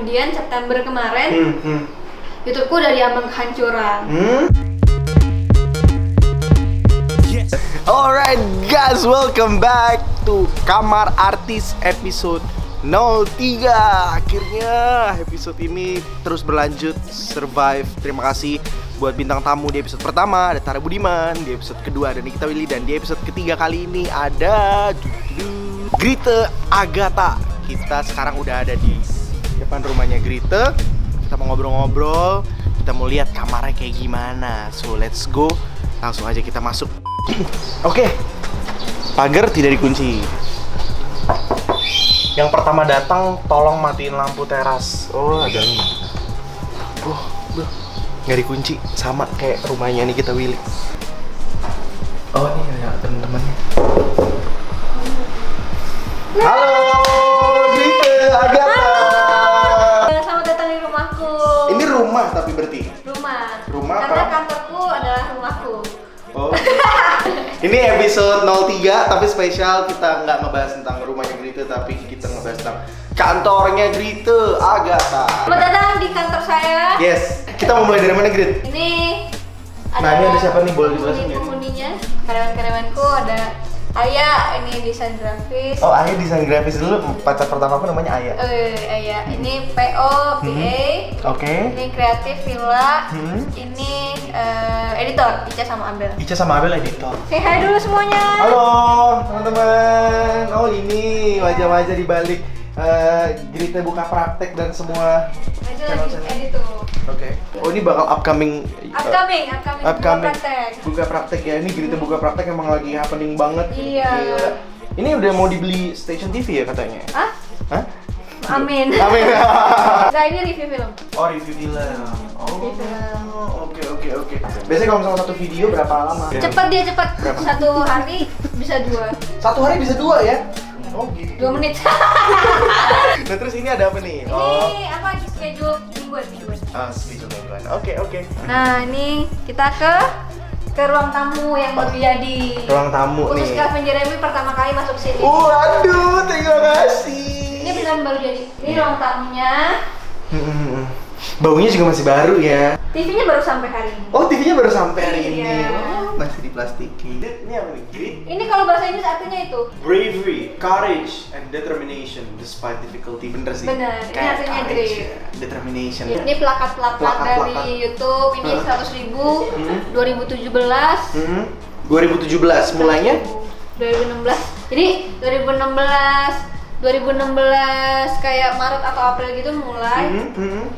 kemudian September kemarin YouTubeku dari ambang kehancuran. Alright guys, welcome back to Kamar Artis episode 03. Akhirnya episode ini terus berlanjut, survive. Terima kasih buat bintang tamu di episode pertama, ada Tara Budiman. Di episode kedua ada Nikita Willy. Dan di episode ketiga kali ini ada Grite Agatha. Kita sekarang udah ada di depan rumahnya Grite. Kita mau ngobrol-ngobrol, kita mau lihat kamarnya kayak gimana. So let's go, langsung aja kita masuk. Oke, pagar tidak dikunci. Yang pertama datang, tolong matiin lampu teras. Oh, ada nih. Nggak dikunci, sama kayak rumahnya nih kita Willy. Oh, ini ada teman-temannya. Halo, Grite Agatha. Selamat datang di rumahku. Ini rumah tapi berarti? Rumah karena apa? kantorku adalah rumahku. Oh. Ini episode 03 tapi spesial, kita nggak ngebahas tentang rumahnya Grite, tapi kita ngebahas tentang kantornya Grite Agatha. Selamat datang di kantor saya. Yes, kita mau mulai dari mana, Grit? Ini Nah, ini ada siapa nih? Boleh dijelasin nggak? penghuninya, karyawan-karyawanku ada Ayah, ini desain grafis. Oh, Ayah desain grafis dulu. Pacar pertama aku namanya Ayah. Ayah, ini PO, PA. Oke. Ini kreatif Villa. Ini editor Ica sama Abel. Ica sama Abel editor. Say hi dulu semuanya. Halo teman-teman. Oh, ini wajah-wajah di balik Grite buka praktek dan semua Aja lagi channel-channel. editor. Oke. Oh, ini bakal upcoming. Upcoming. Buka praktek ya. Ini Grite buka praktek emang lagi happening banget. Iya. Gila. Ini udah mau dibeli station TV ya katanya? Hah? Hah? Amin. Amin. Nah, ini review film. Oh, review film. Oh. Review film. Oke. Biasanya kalau misalnya satu video berapa lama? Cepat dia cepat. Berapa? Satu hari bisa 2. Satu hari bisa 2 ya? Oh gitu. 2 menit. Nah, terus ini ada apa nih? Ini apa schedule mingguan. Schedule mingguan. Oke. Nah, ini kita ke ruang tamu yang baru jadi. Ruang tamu Khusus nih. Calvin Jeremy pertama kali masuk sini. Waduh, terima kasih. Ini beneran baru jadi. Ini ruang tamunya. Baunya juga masih baru ya. TV-nya baru sampai hari ini. Oh, TV-nya baru sampai hari ini. Iya. Oh, masih diplastiki. Ini apa nih? Grit? Ini kalau bahasa Inggris artinya itu. Bravery, courage, and determination despite difficulty. Bener sih. Bener, ini Kayak artinya courage grit. ya, determination. Ini plakat-plakat Plakat-plakat. dari YouTube. Ini 100.000. 2017. 2017 mulainya? 2016. Jadi 2016 kayak Maret atau April gitu mulai.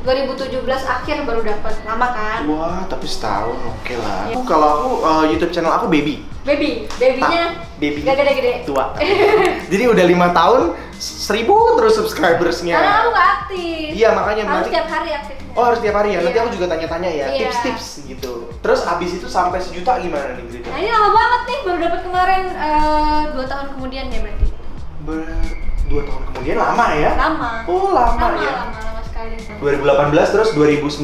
2017 akhir baru dapat. Lama kan? Wah, tapi setahun oke lah. Iya. Kalau aku YouTube channel aku Babynya babynya gak gede-gede. tua. Jadi udah 5 tahun 1000 terus subscribersnya. Karena aku gak aktif. Iya, makanya harus nanti- tiap hari aktif. Oh, harus tiap hari ya. Nanti Iya. aku juga tanya-tanya ya, Iya. tips-tips gitu. Terus abis itu sampai 1 juta gimana nih Grite? Nah, ini lama banget nih, baru dapat kemarin 2 tahun kemudian ya berarti. 2 tahun kemudian lama ya? Lama. Oh, lama ya. Lama sekali. 2018 terus 2019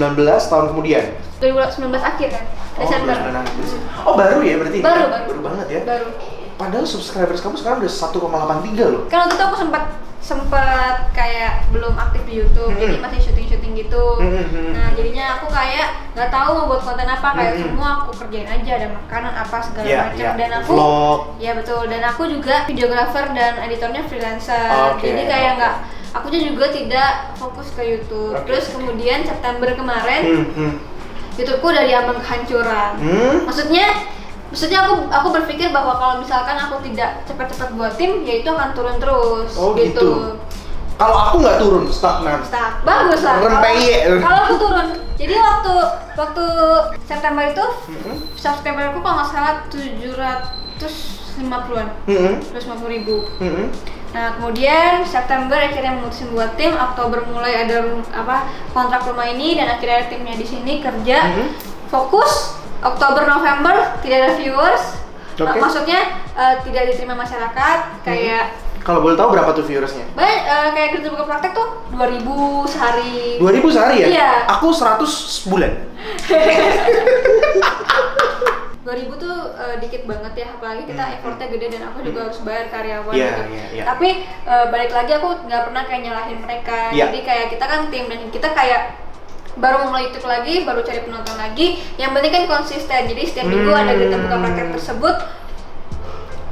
tahun kemudian. 2019 akhir kan? Desember. Oh, baru ya berarti? Baru. Baru banget ya? Baru. Padahal subscribers kamu sekarang udah 1,83 loh. Kan waktu itu aku sempat kayak belum aktif di YouTube, jadi masih syuting gitu. Nah, jadinya aku kayak nggak tahu mau buat konten apa, kayak semua aku kerjain aja, ada makanan apa segala Iya, macam. iya. Dan aku Vlog. ya betul, dan aku juga videographer dan editornya freelancer. Oke, Jadi kayak oke. nggak, aku juga tidak fokus ke YouTube. Oke. Terus kemudian September kemarin YouTubeku dari ambang kehancuran. Maksudnya aku berpikir bahwa kalau misalkan aku tidak cepat-cepat buat tim, ya itu akan turun terus. Oh gitu. Kalau aku nggak turun, stagnan. Bagus lah. Rempeye. Kalau aku turun. Jadi waktu September itu subscriberku kalau nggak salah 750-an. 750.000. Nah, kemudian September akhirnya memutusin buat tim, Oktober mulai ada kontrak rumah ini, dan akhirnya timnya di sini kerja fokus. Oktober November tidak ada viewers. Oke. Maksudnya tidak diterima masyarakat, kayak Kalau boleh tahu berapa tuh viewersnya? banyak, kayak Grite buka praktek tuh 2000 sehari. 2000 sehari ya? Iya. Aku 100 sebulan. 2.000 tuh dikit banget ya, apalagi kita effortnya gede dan aku juga harus bayar karyawan Iya, gitu. iya. Tapi balik lagi aku nggak pernah kayak nyalahin mereka. Iya. Jadi kayak kita kan tim dan kita kayak baru mulai YouTube lagi, baru cari penonton lagi. Yang penting kan konsisten. Jadi setiap minggu ada Grita Buka Praktek tersebut.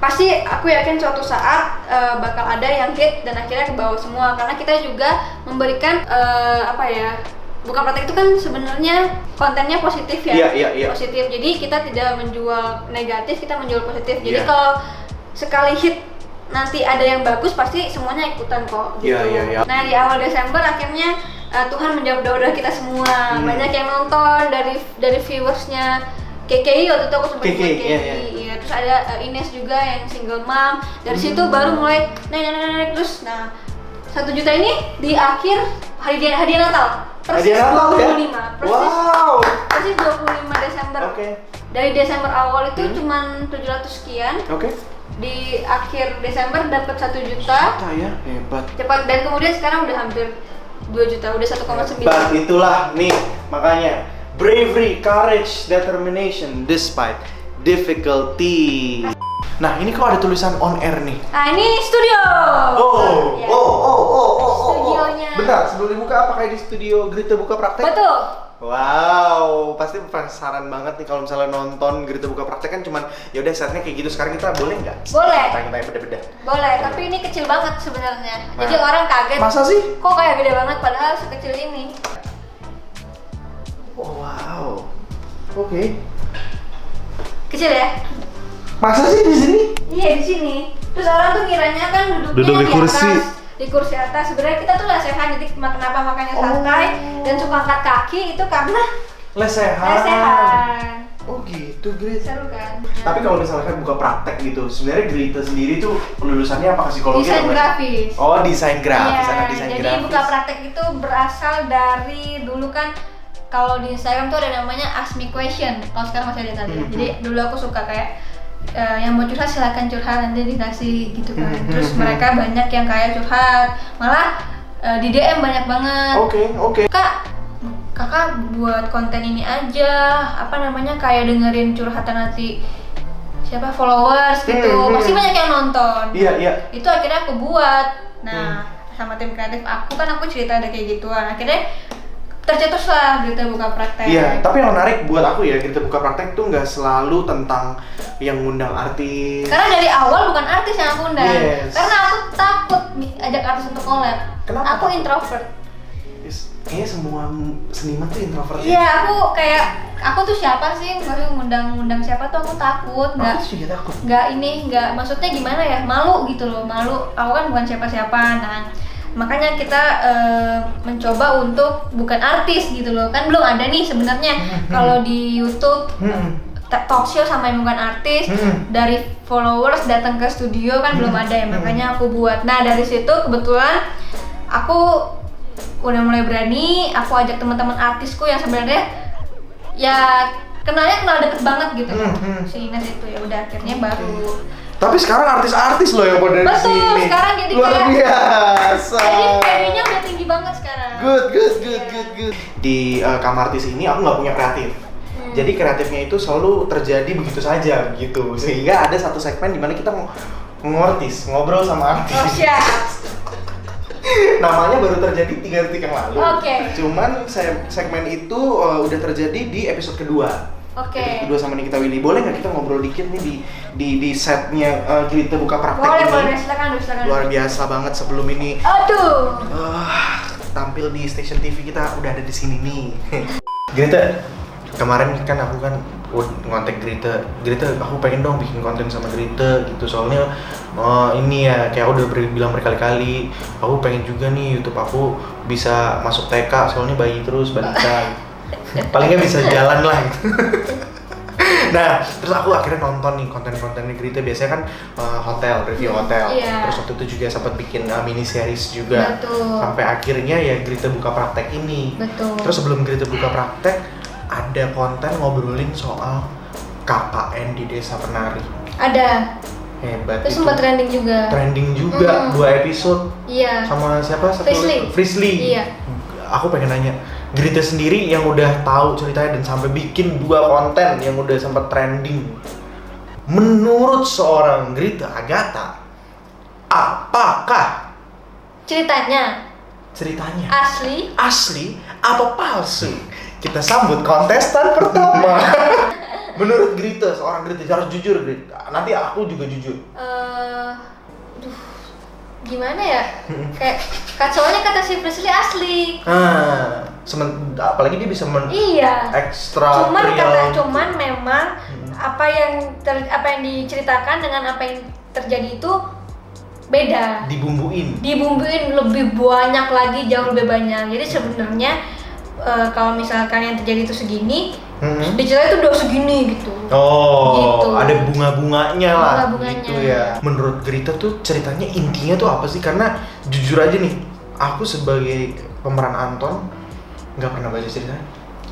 Pasti aku yakin suatu saat bakal ada yang hit dan akhirnya ke bawah semua, karena kita juga memberikan Buka Praktek itu kan sebenarnya kontennya positif ya. Iya. Positif. Jadi kita tidak menjual negatif, kita menjual positif. Jadi Iya. kalau sekali hit nanti ada yang bagus, pasti semuanya ikutan kok gitu. Iya. Nah, di awal Desember akhirnya Tuhan menjawab doa kita semua. Banyak yang nonton dari viewersnya KKI, waktu itu aku sempat KKI, KKI. iya. Iya, terus ada Ines juga yang single mom. Dari situ baru mulai naik terus. Nah, 1 juta ini di akhir hadiah Natal. Persis Hadiah Natal 25. ya? Persis 25 Desember. Oke. Dari Desember awal itu cuman 700 sekian. Oke. Di akhir Desember dapat 1 juta. Ya, hebat. Cepat, dan kemudian sekarang udah hampir 2 juta, udah 1,9. Hebat, itulah nih makanya bravery, courage, determination despite difficulty. Nah, ini kok ada tulisan on air nih. Nah, ini studio. Ya. Studionya. Bentar, sebelum dibuka apa kayak di studio Grita Buka Praktek? Betul. Wow, pasti penasaran banget nih kalau misalnya nonton Grita Buka Praktek kan cuman ya udah setnya kayak gitu. Sekarang kita boleh nggak? Boleh. Tanya-tanya beda-beda. Boleh, tapi ini kecil banget sebenarnya. Jadi Nah. orang kaget. Masa sih? Kok kayak gede banget padahal sekecil ini. Oh, wow. Oke. Kecil ya? Masa sih di sini? Iya, di sini. Terus orang tuh ngiranya kan duduknya Duduk di kursi. atas, di kursi atas. Sebenarnya kita tuh lesehan, jadi kenapa makanya santai dan suka angkat kaki itu karena lesehan. Oh gitu, Grit. Seru kan? Tapi kalau misalkan buka praktek gitu, sebenarnya Grita sendiri tuh lulusannya apa, psikologi? Desain apa? grafis. Oh, desain grafis, Iya, anak desain jadi grafis. Buka Praktek itu berasal dari dulu kan kalau di Instagram tuh ada namanya Ask Me Question. Kalau sekarang masih ada tadi. Jadi dulu aku suka kayak yang mau curhat silakan curhat, nanti dikasih gitu kan. Terus mereka banyak yang kayak curhat, malah di DM banyak banget. Oke. Kakak buat konten ini aja, kayak dengerin curhatan nanti siapa followers gitu, pasti banyak yang nonton. Iya. Itu akhirnya aku buat. Nah, sama tim kreatif aku cerita ada kayak gituan. Akhirnya tercetuslah Grita Buka Praktek. Iya, tapi yang menarik buat aku ya, Grita Buka Praktek tuh nggak selalu tentang yang ngundang artis. Karena dari awal bukan artis yang aku undang. Yes. Karena aku takut ajak artis untuk collab. Kenapa Aku takut? introvert. Kayaknya semua seniman tuh introvert. Iya, aku tuh siapa sih? Ngundang siapa tuh aku takut. Aku juga takut. Nggak maksudnya gimana ya? Malu gitu loh, malu. Aku kan bukan siapa-siapa. Nah, makanya kita mencoba untuk bukan artis gitu loh. Kan belum ada nih sebenarnya kalau di YouTube talk show sama yang bukan artis dari followers datang ke studio kan belum ada ya, makanya aku buat. Nah, dari situ kebetulan aku udah mulai berani, aku ajak teman-teman artisku yang sebenarnya ya kenal deket banget gitu. Si Ines itu ya udah akhirnya baru. Tapi sekarang artis-artis loh yang pada di Betul, sini. sekarang jadi luar kayak biasa. Jadi value-nya udah tinggi banget sekarang. Good. Di kamar artis ini aku nggak punya kreatif. Jadi kreatifnya itu selalu terjadi begitu saja gitu. Sehingga ada satu segmen di mana kita ngobrol sama artis. Oh, siap. Namanya baru terjadi 3 detik yang lalu. Oke. Cuman segmen itu udah terjadi di episode kedua. Oke. Episode kedua sama Nikita Willy. Boleh nggak kita ngobrol dikit nih di setnya Grita Buka Praktek ini? Boleh, silakan. Luar biasa banget sebelum ini. Aduh. Tampil di stasiun TV kita udah ada di sini nih. Grita, kemarin kan aku kan ngontek Grita, aku pengen dong bikin konten sama Grita gitu, soalnya ini ya kayak aku udah bilang berkali-kali, aku pengen juga nih YouTube aku bisa masuk TK, soalnya bayi terus balita, palingnya bisa jalan lah gitu. Nah, terus aku akhirnya nonton nih konten-kontennya Grita, biasanya kan hotel, review hotel. Iya. Terus waktu itu juga sempat bikin mini series juga. Betul. Sampai akhirnya ya Grita Buka Praktek ini. Betul. Terus sebelum Grita Buka Praktek ada konten ngobrolin soal KKN di Desa Penari. Ada. Hebat. Terus itu. sempat trending juga. Trending juga 2 episode. Iya. Sama siapa? Frisly. Frisly. Iya. aku pengen nanya, Grita sendiri yang udah tahu ceritanya dan sampai bikin 2 konten yang udah sempat trending. Menurut seorang Grita Agatha, apakah Ceritanya asli apa palsu? Kita sambut kontestan pertama. Menurut Grita, seorang Grita harus jujur, Grita. Nanti aku juga jujur. Gimana ya? Kayak soalnya kata si Presley asli. Apalagi dia bisa Iya. ekstra. Cuman memang apa yang diceritakan dengan apa yang terjadi itu beda. Dibumbuin Lebih banyak lagi, jauh lebih banyak. Jadi sebenarnya kalau misalkan yang terjadi itu segini, diceritain itu udah segini gitu. Gitu. Ada bunga-bunganya lah. Bunga-bunganya. Gitu ya. Menurut Grita tuh ceritanya intinya tuh apa sih? Karena jujur aja nih, aku sebagai pemeran Anton nggak pernah baca ceritanya.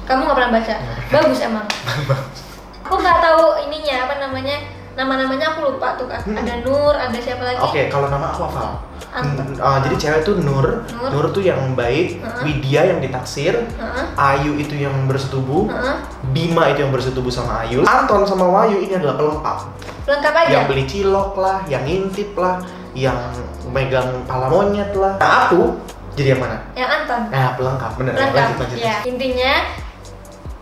Kamu nggak pernah baca? Bagus emang. Aku nggak tahu ininya apa namanya. Nama-namanya aku lupa tuh kan. Ada Nur, ada siapa lagi? Oke, kalau nama aku hafal. Jadi cewek tuh Nur tuh yang baik, Widya yang ditaksir, Ayu itu yang bersetubuh, Bima itu yang bersetubuh sama Ayu, Anton sama Wahyu ini adalah pelengkap. Pelengkap aja? Yang beli cilok lah, yang ngintip lah, yang megang pala monyet lah. Nah aku jadi yang mana? Yang Anton. Pelengkap, bener. Lanjut. Ya, intinya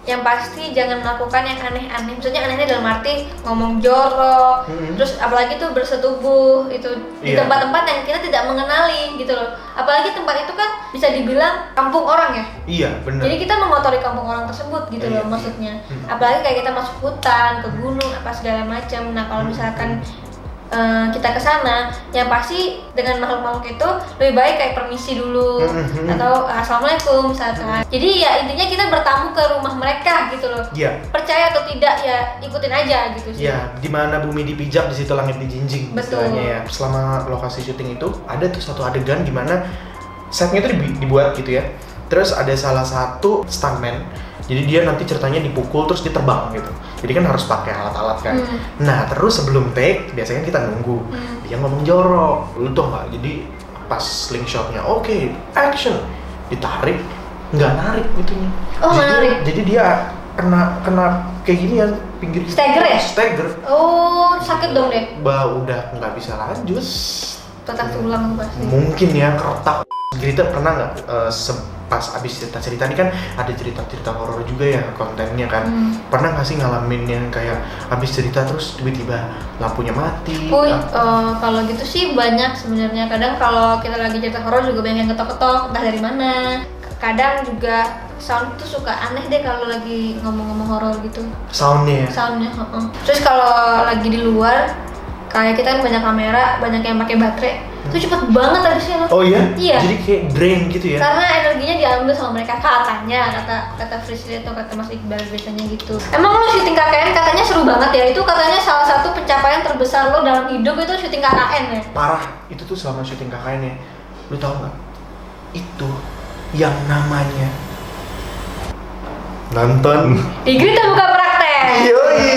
yang pasti jangan melakukan yang aneh-aneh. Maksudnya anehnya dalam arti ngomong jorok, terus apalagi tuh bersetubuh itu di tempat-tempat yang kita tidak mengenali gitu loh. Apalagi tempat itu kan bisa dibilang kampung orang ya. Iya, benar. Jadi kita mengotori kampung orang tersebut gitu loh maksudnya. Apalagi kayak kita masuk hutan, ke gunung, apa segala macam. Nah kalau misalkan kita ke sana, yang pasti dengan makhluk-makhluk itu lebih baik kayak permisi dulu atau assalamualaikum misalkan. Jadi ya intinya kita bertamu ke rumah mereka gitu loh. Iya. Percaya atau tidak ya ikutin aja gitu sih. Iya, di mana bumi dipijak di situ langit dijinjing. Betul. Istilahnya ya. Selama lokasi syuting itu ada tuh satu adegan di mana setnya itu dibuat gitu ya. Terus ada salah satu stuntman. Jadi dia nanti ceritanya dipukul terus dia terbang gitu. Jadi kan harus pakai alat-alat kan. Nah terus sebelum take biasanya kita nunggu. Dia ngomong jorok, lu tau nggak? Jadi pas slingshotnya oke, action, ditarik, nggak narik itunya. Jadi dia kena kayak gini ya pinggir. Stagger ya? Stagger. Oh sakit dong deh. Udah nggak bisa lanjut. Patah tulang pasti. Mungkin ya keretak. Grita pernah nggak pas abis cerita ini kan ada cerita horor juga ya kontennya kan. Pernah nggak sih ngalamin yang kayak abis cerita terus tiba-tiba lampunya mati? Kalau gitu sih banyak sebenarnya. Kadang kalau kita lagi cerita horor juga banyak yang ketok-ketok entah dari mana. Kadang juga sound tuh suka aneh deh kalau lagi ngomong-ngomong horor gitu. Soundnya. Terus kalau lagi di luar kayak kita kan banyak kamera, banyak yang pakai baterai. Itu cepet banget habisnya loh. Oh iya? Iya. Jadi kayak drain gitu ya? Karena energinya diambil sama mereka katanya, kata Frisly atau kata Mas Iqbal biasanya gitu. Emang lo syuting KKN katanya seru banget ya? Itu katanya salah satu pencapaian terbesar lo dalam hidup itu syuting KKN ya? Parah, itu tuh selama syuting KKN ya. Lo tau nggak? Itu yang namanya nonton. Di Grita buka praktek. Yoi.